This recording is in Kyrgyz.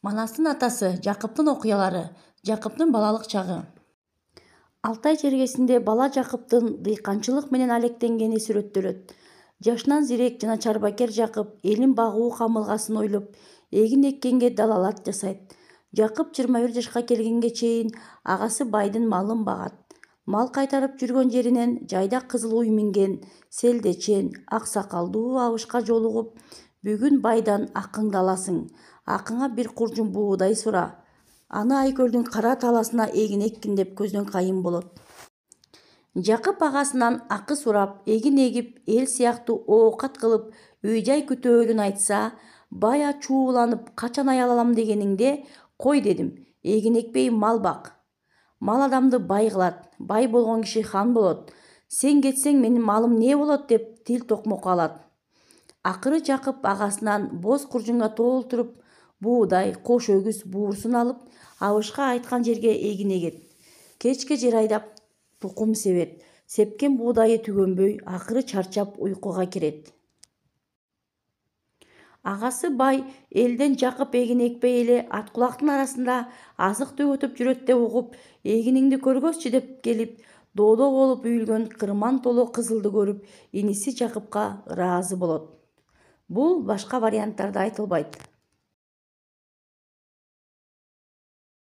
Манастын атасы Жакыптын окуялары. Жакыптын балалык чагы. Алтай чергесинде бала Жакыптын дыйканчылык менен алектенгени сүрөттөлөт. Жашынан зирек жана чарбакер Жакып элин багуу камылгасын ойлоп, эгин эккенге далалат жасайт. Жакып 21 жашка келгенге чейин агасы байдын малын багат. Мал кайтарып жүргөн жеринен жайда кызыл уй минген, селдечен, ак сакалдуу абышка жолугуп, бүгүн байдан акыңды аласың, акыңа бир куржун буудай сура, аны Айкөлдүн кара таласына эгин эккин деп көздөн кайын болот. Жакып агасынан акы сурап, эгин эгип, эл сыяктуу оокат кылып, үй-жай күтөөлүн айтса, бай ачууланып, качан аял алам дегениңде, кой дедим, эгин экпей мал бак. Мал адамды бай кылат, бай болгон киши хан болот. Сен кетсең менин малым не болот деп тил токмок алат. Акыры Жакып агасынан боз куржунга толтуруп, буудай, кош өгүз буурусун алып, абышка айткан жерге эгин эгет. Кечке жер айдап тукум себет. Сепкен буудайы түгөнбөй, акыры чарчап уйкуга кирет. Агасы бай элден Жакып эгин экпей эле аткулактын арасында азык төгөтүп жүрөт деп угуп, эгиниңди көргөзчү деп келип, доодо болуп үйүлгөн кырман толо кызылды көрүп, иниси Жакыпка ыраазы болот. Бул башка варианттарда айтылбайт.